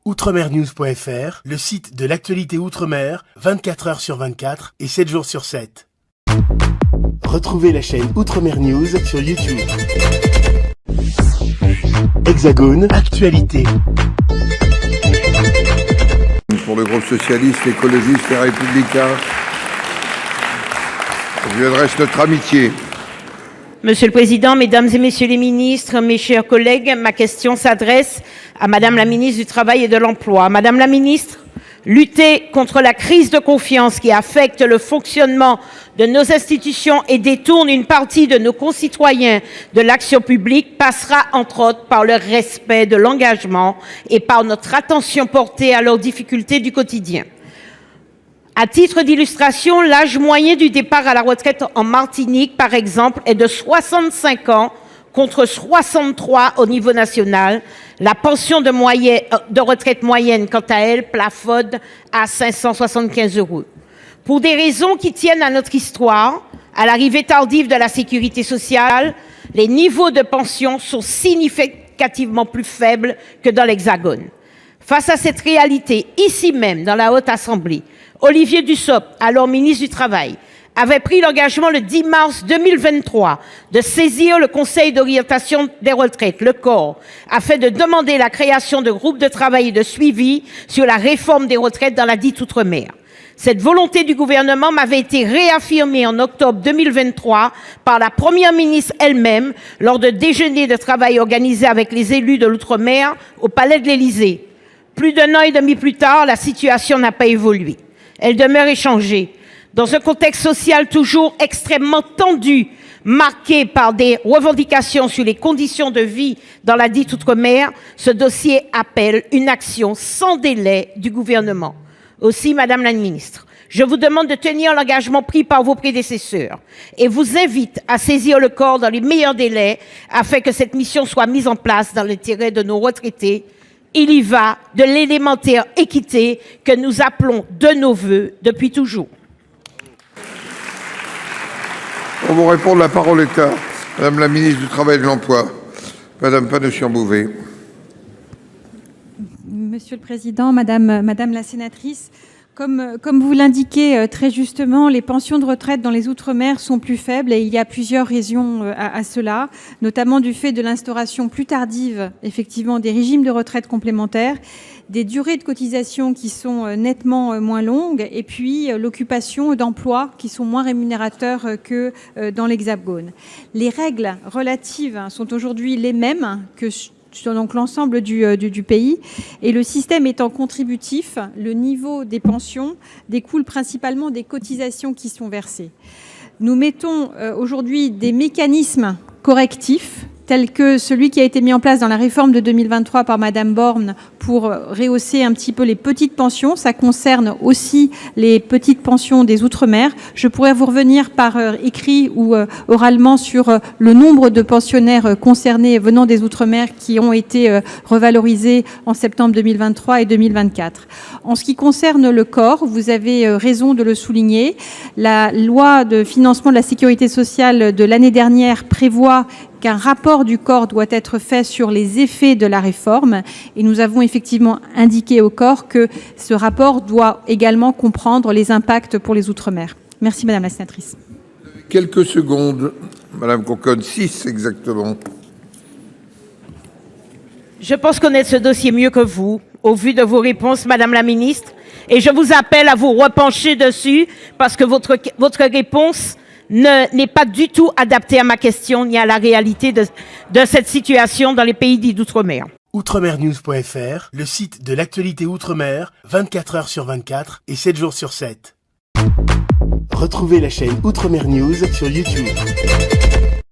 Outremernews.fr, le site de l'actualité Outre-mer, 24 heures sur 24 et 7 jours sur 7. Retrouvez la chaîne Outremer News sur YouTube. Hexagone, actualité. Pour le groupe socialiste, écologiste et républicain, je lui adresse notre amitié. Monsieur le Président, Mesdames et Messieurs les ministres, mes chers collègues, ma question s'adresse à Madame la ministre du Travail et de l'Emploi. Madame la ministre, lutter contre la crise de confiance qui affecte le fonctionnement de nos institutions et détourne une partie de nos concitoyens de l'action publique passera entre autres par le respect de l'engagement et par notre attention portée à leurs difficultés du quotidien. À titre d'illustration, l'âge moyen du départ à la retraite en Martinique, par exemple, est de 65 ans contre 63 au niveau national. La pension de retraite moyenne, quant à elle, plafonne à 575 €. Pour des raisons qui tiennent à notre histoire, à l'arrivée tardive de la sécurité sociale, les niveaux de pension sont significativement plus faibles que dans l'Hexagone. Face à cette réalité, ici même, dans la Haute Assemblée, Olivier Dussopt, alors ministre du Travail, avait pris l'engagement le 10 mars 2023 de saisir le Conseil d'orientation des retraites, le COR, afin de demander la création de groupes de travail et de suivi sur la réforme des retraites dans la dite Outre-mer. Cette volonté du gouvernement m'avait été réaffirmée en octobre 2023 par la Première ministre elle-même lors de déjeuners de travail organisés avec les élus de l'Outre-mer au Palais de l'Élysée. Plus d'un an et demi plus tard, la situation n'a pas évolué. Elle demeure inchangée. Dans un contexte social toujours extrêmement tendu, marqué par des revendications sur les conditions de vie dans la dite Outre-mer, ce dossier appelle une action sans délai du gouvernement. Aussi, Madame la Ministre, je vous demande de tenir l'engagement pris par vos prédécesseurs et vous invite à saisir le corps dans les meilleurs délais afin que cette mission soit mise en place dans l'intérêt de nos retraités. Il y va de l'élémentaire équité que nous appelons de nos vœux depuis toujours. Pour vous répondre, la parole est à Madame la ministre du Travail et de l'Emploi, Madame Panos-Bouvet. Monsieur le Président, Madame la sénatrice, comme vous l'indiquez très justement, les pensions de retraite dans les Outre-mer sont plus faibles et il y a plusieurs raisons à cela, notamment du fait de l'instauration plus tardive, effectivement, des régimes de retraite complémentaires, des durées de cotisation qui sont nettement moins longues et puis l'occupation d'emplois qui sont moins rémunérateurs que dans l'Hexagone. Les règles relatives sont aujourd'hui les mêmes que sur donc l'ensemble du pays. Et le système étant contributif, le niveau des pensions découle principalement des cotisations qui sont versées. Nous mettons aujourd'hui des mécanismes correctifs, tels que celui qui a été mis en place dans la réforme de 2023 par Madame Borne pour rehausser un petit peu les petites pensions. Ça concerne aussi les petites pensions des Outre-mer. Je pourrais vous revenir par écrit ou oralement sur le nombre de pensionnaires concernés venant des Outre-mer qui ont été revalorisés en septembre 2023 et 2024. En ce qui concerne le corps, vous avez raison de le souligner. La loi de financement de la sécurité sociale de l'année dernière prévoit qu'un rapport du corps doit être fait sur les effets de la réforme et nous avons effectivement indiqué au corps que ce rapport doit également comprendre les impacts pour les Outre-mer. Merci Madame la sénatrice. Quelques secondes, Madame Conconne, 6 exactement. Je pense connaître ce dossier mieux que vous, au vu de vos réponses, Madame la Ministre, et je vous appelle à vous repencher dessus parce que votre réponse n'est pas du tout adapté à ma question ni à la réalité de cette situation dans les pays dits d'outre-mer. Outremernews.fr, le site de l'actualité Outre-mer, 24 heures sur 24 et 7 jours sur 7. Retrouvez la chaîne Outremer News sur YouTube.